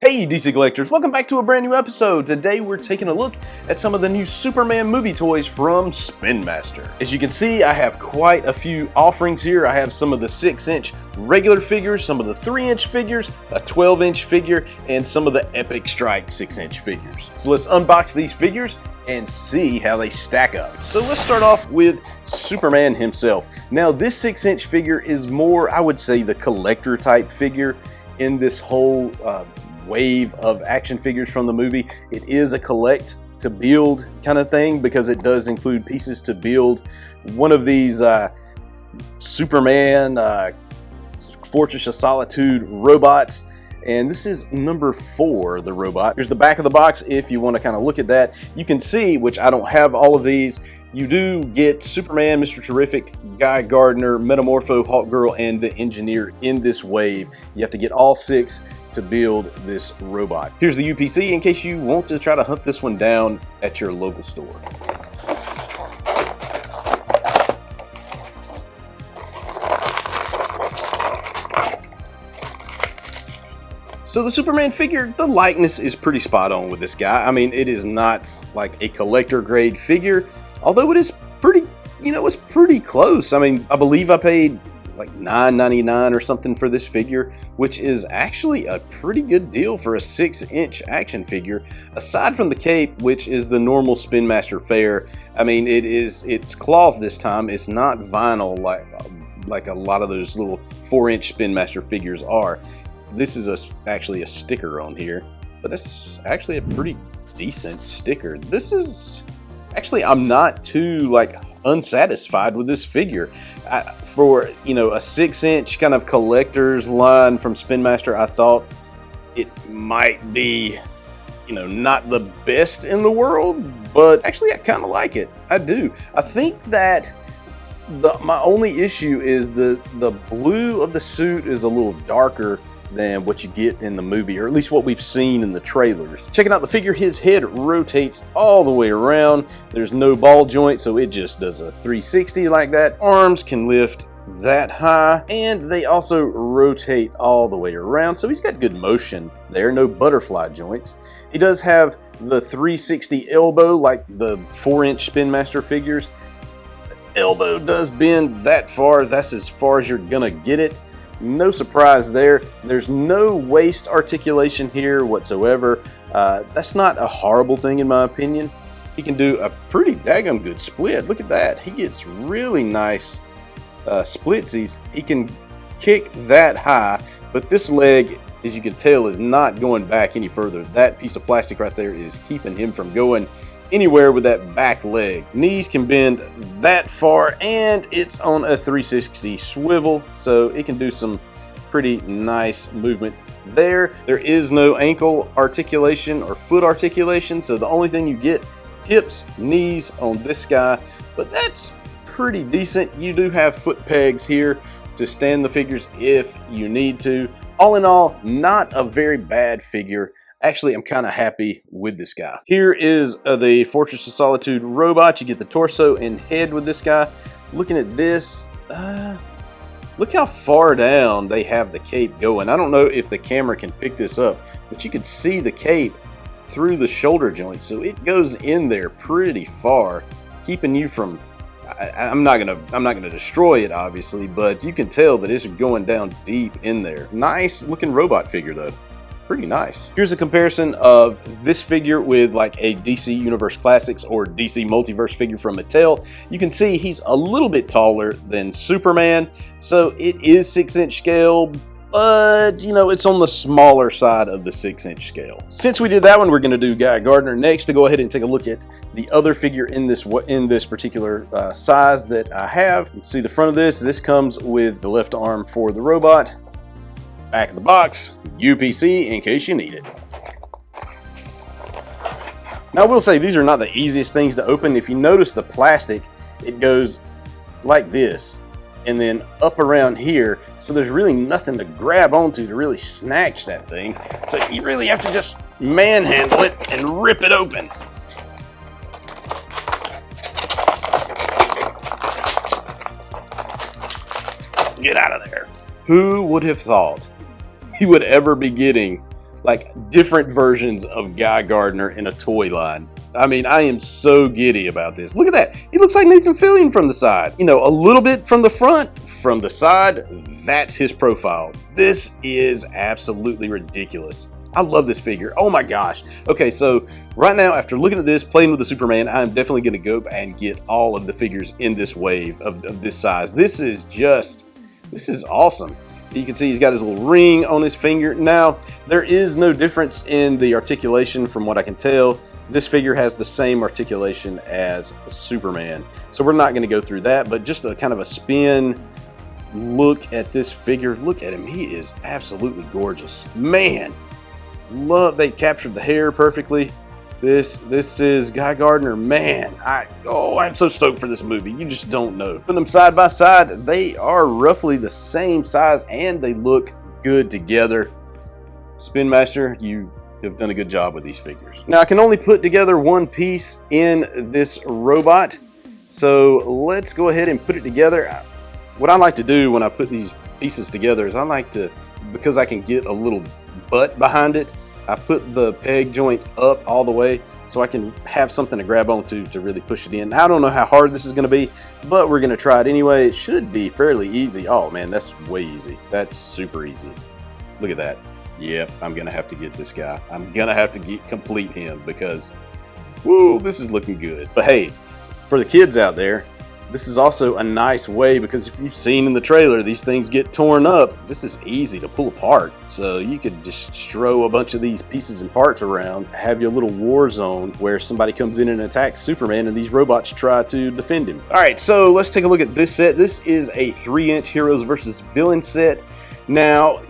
Hey DC collectors, welcome back to a brand new episode. Today we're taking a look at some of the new Superman movie toys from Spinmaster. As you can see, I have quite a few offerings here. I have some of the 6-inch regular figures, some of the 3-inch figures, a 12-inch figure, and some of the Epic Strike 6-inch figures. So let's unbox these figures and see how they stack up. So let's start off with Superman himself. Now this 6-inch figure is more, I would say, the collector type figure in this whole wave of action figures from the movie. It is a collect to build kind of thing because it does include pieces to build one of these Superman Fortress of Solitude robots. And this is number 4, the robot. Here's the back of the box if you want to kind of look at that. You can see, which I don't have all of these, you do get Superman, Mr. Terrific, Guy Gardner, Metamorpho, Hawkgirl, and the Engineer in this wave. You have to get all 6 to build this robot. Here's the UPC in case you want to try to hunt this one down at your local store. So the Superman figure, the likeness is pretty spot on with this guy. I mean, it is not like a collector grade figure, although it is pretty, it's pretty close. I mean, I believe I paid like $9.99 or something for this figure, which is actually a pretty good deal for a 6-inch action figure, aside from the cape, which is the normal Spinmaster fare. I mean, it's cloth this time. It's not vinyl like a lot of those little 4-inch Spinmaster figures are. This is actually a sticker on here, but it's actually a pretty decent sticker. This is actually, I'm not too unsatisfied with this figure. For a 6-inch kind of collector's line from Spinmaster, I thought it might be not the best in the world, but actually I kind of like it. I do. I think that my only issue is the blue of the suit is a little darker than what you get in the movie, or at least what we've seen in the trailers. Checking out the figure, his head rotates all the way around. There's no ball joint, so it just does a 360 like that. Arms can lift that high, and they also rotate all the way around, so he's got good motion there. No butterfly joints. He does have the 360 elbow like the 4-inch Spinmaster figures. The elbow does bend that far. That's as far as you're gonna get it. No surprise there. There's no waist articulation here whatsoever. That's not a horrible thing in my opinion. He can do a pretty daggum good split. Look at that. He gets really nice splitsies. He can kick that high, but this leg, as you can tell, is not going back any further. That piece of plastic right there is keeping him from going anywhere with that back leg. Knees can bend that far, and it's on a 360 swivel, so it can do some pretty nice movement there. There is no ankle articulation or foot articulation, so the only thing you get, hips, knees on this guy, but that's pretty decent. You do have foot pegs here to stand the figures if you need to. All in all, not a very bad figure. Actually, I'm kind of happy with this guy. Here is the Fortress of Solitude robot. You get the torso and head with this guy. Looking at this, look how far down they have the cape going. I don't know if the camera can pick this up, but you can see the cape through the shoulder joint, so it goes in there pretty far, keeping you from. I'm not gonna destroy it, obviously, but you can tell that it's going down deep in there. Nice looking robot figure, though. Pretty nice. Here's a comparison of this figure with like a DC Universe Classics or DC Multiverse figure from Mattel. You can see he's a little bit taller than Superman, so it is 6-inch scale, but it's on the smaller side of the 6-inch scale. Since we did that one, we're going to do Guy Gardner next to go ahead and take a look at the other figure in this particular size that I have. You can see the front of this. This comes with the left arm for the robot. Back of the box, UPC in case you need it. Now I will say these are not the easiest things to open. If you notice the plastic, it goes like this and then up around here, so there's really nothing to grab onto to really snatch that thing. So you really have to just manhandle it and rip it open. Get out of there. Who would have thought he would ever be getting like different versions of Guy Gardner in a toy line. I mean, I am so giddy about this. Look at that. He looks like Nathan Fillion from the side. You know, a little bit from the front, from the side, that's his profile. This is absolutely ridiculous. I love this figure. Oh my gosh. Okay, so right now, after looking at this, playing with the Superman, I'm definitely going to go and get all of the figures in this wave of this size. This is awesome. You can see he's got his little ring on his finger. Now, there is no difference in the articulation from what I can tell. This figure has the same articulation as Superman. So we're not going to go through that, but just a kind of a spin look at this figure. Look at him. He is absolutely gorgeous. Man, love they captured the hair perfectly. This is Guy Gardner. Man, I'm so stoked for this movie. You just don't know. Put them side by side, they are roughly the same size and they look good together. Spinmaster, you have done a good job with these figures. Now I can only put together one piece in this robot, so let's go ahead and put it together. What I like to do when I put these pieces together is I like to, because I can get a little butt behind it, I put the peg joint up all the way so I can have something to grab onto to really push it in. I don't know how hard this is going to be, but we're going to try it anyway. It should be fairly easy. Oh man, that's way easy. That's super easy. Look at that. Yep, I'm going to have to get this guy. I'm going to have to complete him because, woo, this is looking good. But hey, for the kids out there, this is also a nice way, because if you've seen in the trailer, these things get torn up. This is easy to pull apart. So you could just throw a bunch of these pieces and parts around, have your little war zone where somebody comes in and attacks Superman and these robots try to defend him. All right, so let's take a look at this set. This is a 3-inch Heroes versus Villains set. Now,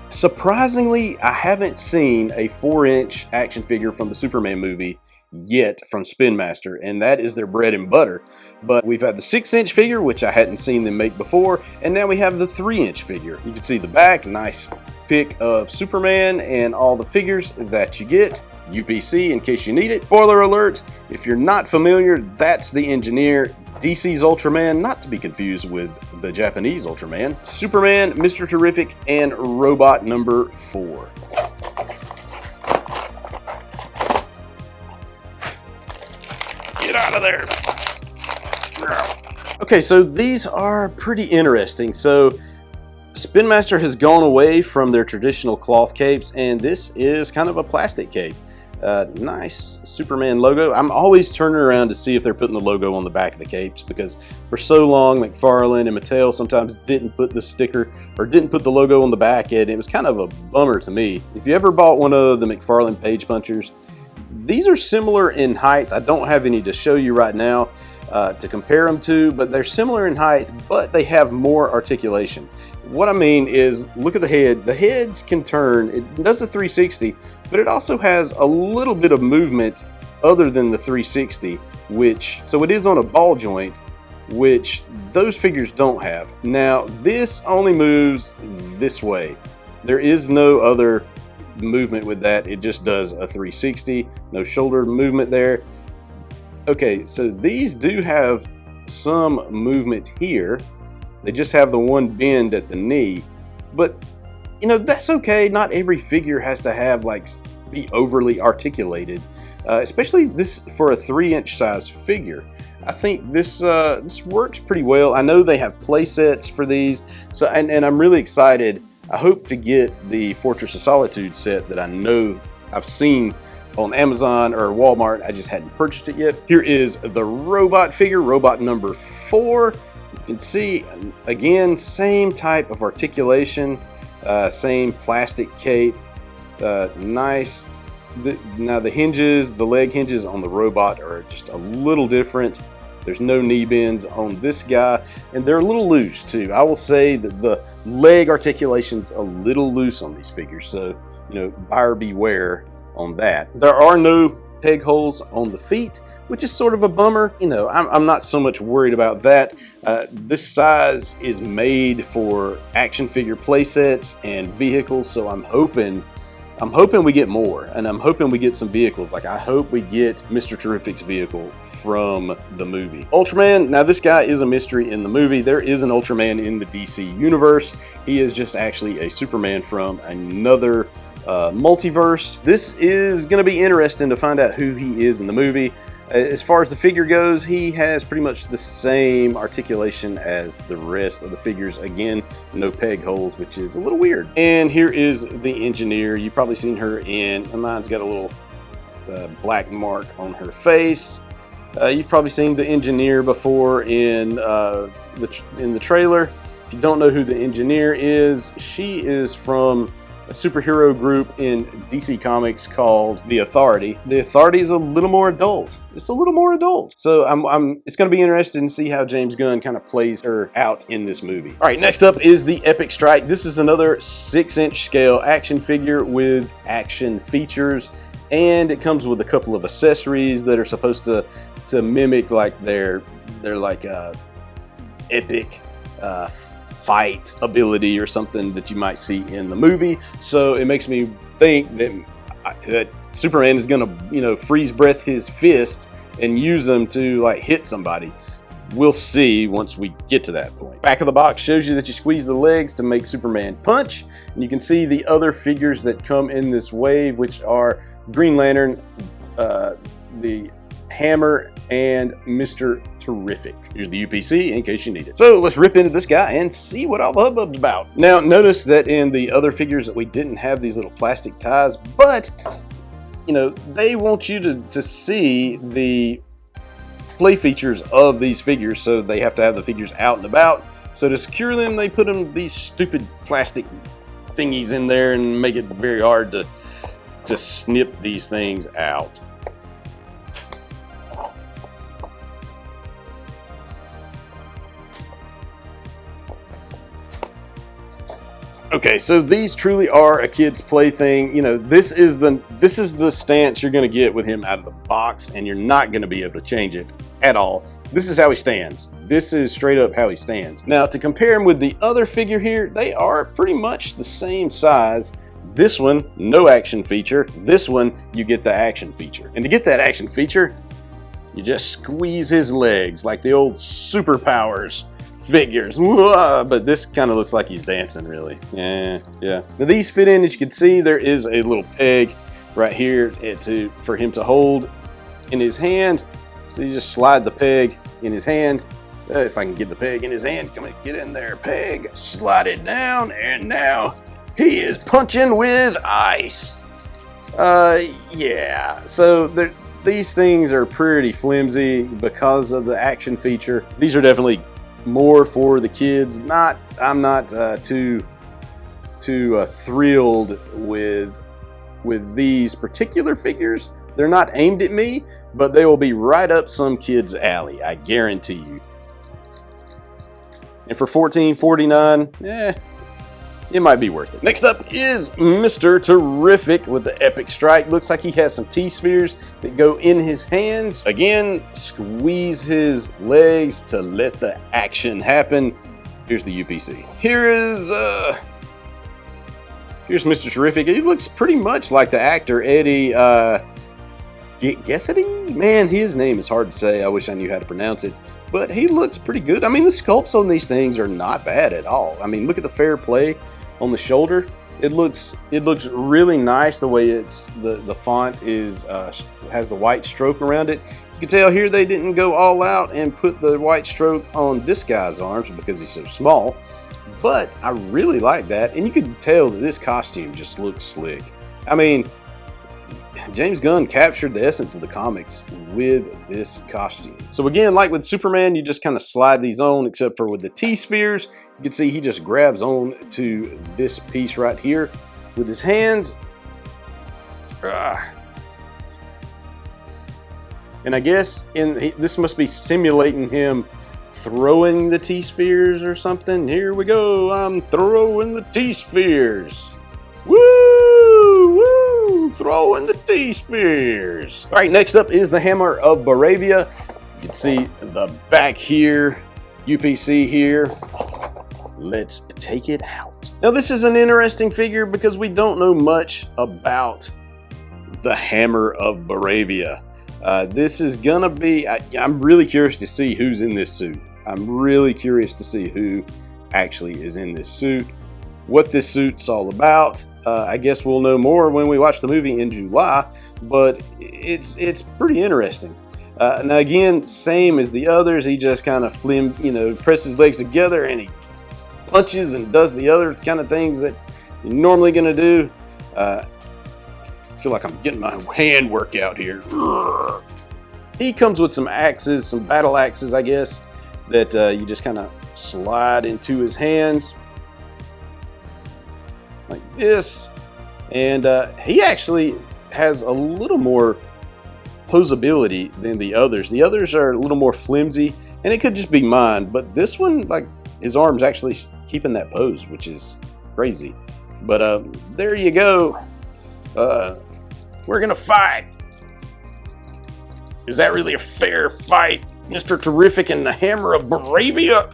surprisingly, I haven't seen a 4-inch action figure from the Superman movie yet from Spinmaster, and that is their bread and butter. But we've had the 6-inch figure, which I hadn't seen them make before, and now we have the 3-inch figure. You can see the back, nice pic of Superman and all the figures that you get. UPC in case you need it. Spoiler alert, if you're not familiar, that's the engineer. DC's Ultraman, not to be confused with the Japanese Ultraman. Superman, Mr. Terrific, and Robot number 4. Get out of there. Okay, so these are pretty interesting. So Spinmaster has gone away from their traditional cloth capes, and this is kind of a plastic cape. Nice Superman logo. I'm always turning around to see if they're putting the logo on the back of the capes, because for so long McFarlane and Mattel sometimes didn't put the sticker or didn't put the logo on the back, and it was kind of a bummer to me. If you ever bought one of the McFarlane page punchers, these are similar in height. I don't have any to show you right now to compare them to, but they're similar in height, but they have more articulation. What I mean is, look at the head. The heads can turn. It does a 360, but it also has a little bit of movement other than the 360, so it is on a ball joint, which those figures don't have. Now, this only moves this way. There is no other movement with that. It just does a 360, no shoulder movement there. Okay, so these do have some movement here. They just have the one bend at the knee, but you know, that's okay. Not every figure has to have be overly articulated, especially this for a 3-inch size figure. I think this works pretty well. I know they have play sets for these, so and I'm really excited. I hope to get the Fortress of Solitude set that I know I've seen on Amazon or Walmart. I just hadn't purchased it yet. Here is the robot figure, robot number 4. You can see, again, same type of articulation, same plastic cape, nice. Now the hinges, the leg hinges on the robot are just a little different. There's no knee bends on this guy, and they're a little loose too. I will say that the leg articulation's a little loose on these figures, so you know, buyer beware on that. There are no peg holes on the feet, which is sort of a bummer. You know, I'm not so much worried about that. This size is made for action figure play sets and vehicles, so I'm hoping we get more, and I'm hoping we get some vehicles. Like, I hope we get Mr. Terrific's vehicle from the movie. Ultraman, now this guy is a mystery in the movie. There is an Ultraman in the DC universe. He is just actually a Superman from another multiverse. This is going to be interesting to find out who he is in the movie. As far as the figure goes, he has pretty much the same articulation as the rest of the figures. Again, no peg holes, which is a little weird. And here is the engineer. You've probably seen her in, mine's got a little black mark on her face. You've probably seen the engineer before in the trailer. If you don't know who the engineer is, she is from a superhero group in DC Comics called The Authority. The Authority is a little more adult. It's a little more adult. So it's going to be interesting to see how James Gunn kind of plays her out in this movie. All right, next up is the Epic Strike. This is another 6-inch scale action figure with action features, and it comes with a couple of accessories that are supposed to mimic like they're like epic fight ability or something that you might see in the movie. So it makes me think that Superman is gonna, freeze breath his fist and use them to like hit somebody. We'll see once we get to that point. Back of the box shows you that you squeeze the legs to make Superman punch, and you can see the other figures that come in this wave, which are Green Lantern, the Hammer, and Mr. Terrific. Here's the UPC in case you need it. So let's rip into this guy and see what all the hubbub's about. Now notice that in the other figures that we didn't have these little plastic ties, but they want you to see the play features of these figures, so they have to have the figures out and about. So to secure them, they put these stupid plastic thingies in there and make it very hard to snip these things out. Okay, so these truly are a kid's plaything. This is the stance you're going to get with him out of the box, and you're not going to be able to change it at all. This is how he stands. This is straight up how he stands. Now, to compare him with the other figure here, they are pretty much the same size. This one, no action feature. This one, you get the action feature. And to get that action feature, you just squeeze his legs like the old Superpowers figures. But this kind of looks like he's dancing, really. Yeah. Now these fit in, as you can see. There is a little peg right here for him to hold in his hand. So you just slide the peg in his hand. If I can get the peg in his hand, come on, get in there, peg. Slide it down, and now he is punching with ice. Yeah. So these things are pretty flimsy because of the action feature. These are definitely more for the kids. I'm not too thrilled with these particular figures. They're not aimed at me, but they will be right up some kid's alley, I guarantee you. And for $14.49, it might be worth it. Next up is Mr. Terrific with the Epic Strike. Looks like he has some T-spheres that go in his hands. Again, squeeze his legs to let the action happen. Here's the UPC. Here's Mr. Terrific. He looks pretty much like the actor Eddie Gethety? Man, his name is hard to say. I wish I knew how to pronounce it. But he looks pretty good. I mean, the sculpts on these things are not bad at all. I mean, look at the fair play on the shoulder. It looks really nice the way the font has the white stroke around it. You can tell here they didn't go all out and put the white stroke on this guy's arms because he's so small. But I really like that, and you can tell that this costume just looks slick. I mean, James Gunn captured the essence of the comics with this costume. So again, like with Superman, you just kind of slide these on, except for with the T-spheres. You can see he just grabs on to this piece right here with his hands. And I guess this must be simulating him throwing the T-spheres or something. Here we go. I'm throwing the T-spheres. Woo! Woo! Throwing the T-spheres. All right, next up is the Hammer of Baravia. You can see the back here, UPC here. Let's take it out. Now, this is an interesting figure because we don't know much about the Hammer of Baravia. This is gonna be, I'm really curious to see who's in this suit. I'm really curious to see who actually is in this suit, what this suit's all about. I guess we'll know more when we watch the movie in July, but it's pretty interesting. Now again, same as the others, he just kind of presses his legs together and he punches and does the other kind of things that you're normally going to do. I feel like I'm getting my hand workout here. He comes with some axes, some battle axes, I guess, that you just kind of slide into his hands like this. And he actually has a little more posability than the others. The others are a little more flimsy, and it could just be mine, but this one, like, his arm's actually keeping that pose, which is crazy. But there you go. We're gonna fight. Is that really a fair fight, Mr. Terrific and the Hammer of Baravia?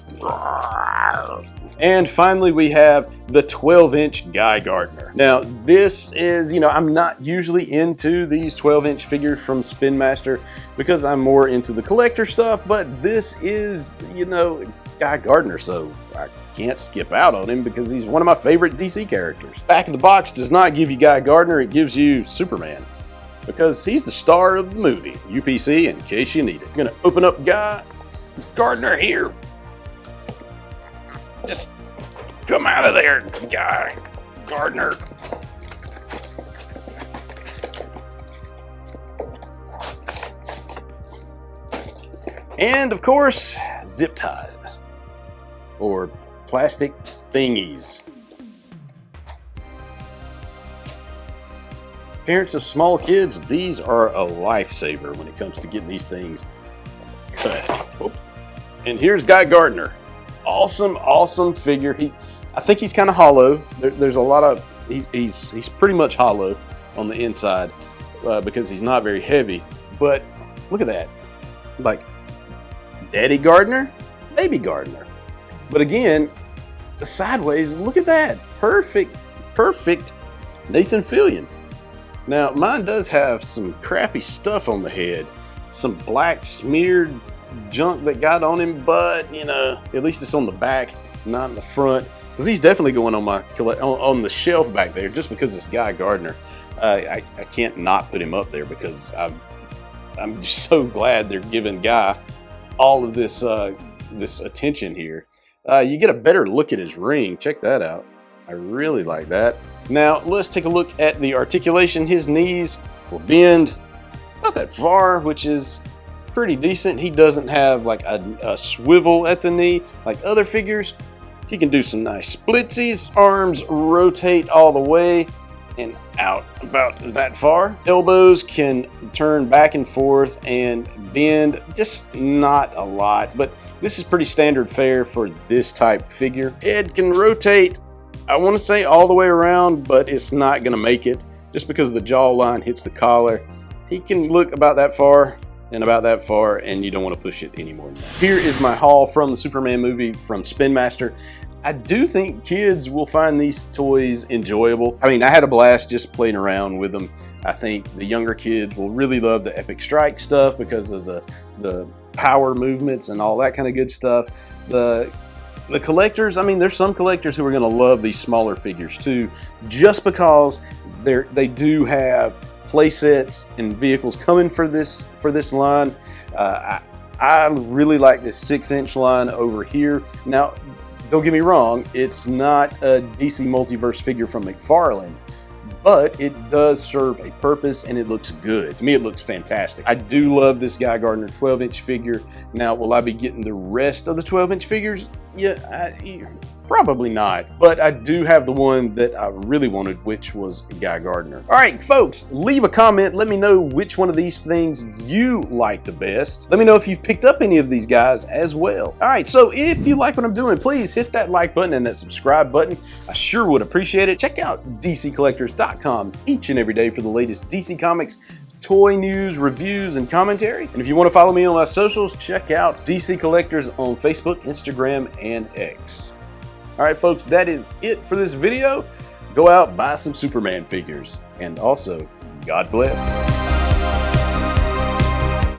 And finally, we have the 12-inch Guy Gardner. Now, this is, I'm not usually into these 12-inch figures from Spinmaster because I'm more into the collector stuff, but this is, Guy Gardner, so I can't skip out on him because he's one of my favorite DC characters. Back of the box does not give you Guy Gardner, it gives you Superman, because he's the star of the movie. UPC in case you need it. I'm gonna open up Guy Gardner here. Just come out of there, Guy Gardner. And of course, zip ties or plastic thingies. Parents of small kids, these are a lifesaver when it comes to getting these things cut. And here's Guy Gardner. Awesome figure. I think he's kind of hollow. There's a lot of he's pretty much hollow on the inside because he's not very heavy. But look at that, like Daddy Gardner, Baby Gardner. But again, the sideways. Look at that, perfect Nathan Fillion. Now, mine does have some crappy stuff on the head, some black smeared junk that got on him, but at least it's on the back, not in the front, because he's definitely going on my on the shelf back there just because it's Guy Gardner. I can't not put him up there because I'm just so glad they're giving Guy all of this this attention here. You get a better look at his ring. Check that out. I really like that. Now let's take a look at the articulation. His knees will bend not that far, which is pretty decent. He doesn't have like a swivel at the knee like other figures. He can do some nice splitsies. Arms rotate all the way and out about that far. Elbows can turn back and forth and bend, just not a lot, but this is pretty standard fare for this type figure. Head can rotate, I want to say all the way around, but it's not going to make it just because the jawline hits the collar. He can look about that far and about that far, and you don't want to push it any more than that. Here is my haul from the Superman movie from Spinmaster. I do think kids will find these toys enjoyable. I mean, I had a blast just playing around with them. I think the younger kids will really love the Epic Strike stuff because of the power movements and all that kind of good stuff. The collectors, I mean, there's some collectors who are going to love these smaller figures too, just because they do have play sets and vehicles coming for this line. I really like this 6-inch line over here. Now, don't get me wrong, it's not a DC Multiverse figure from McFarlane, but it does serve a purpose and it looks good. To me, it looks fantastic. I do love this Guy Gardner 12-inch figure. Now, will I be getting the rest of the 12-inch figures? Yeah, probably not, but I do have the one that I really wanted, which was Guy Gardner. All right, folks, leave a comment. Let me know which one of these things you like the best. Let me know if you've picked up any of these guys as well. All right, so if you like what I'm doing, please hit that like button and that subscribe button. I sure would appreciate it. Check out DCcollectors.com each and every day for the latest DC Comics toy news, reviews, and commentary. And if you want to follow me on my socials, check out DC Collectors on Facebook, Instagram, and X. All right, folks, that is it for this video. Go out, buy some Superman figures, and also, God bless.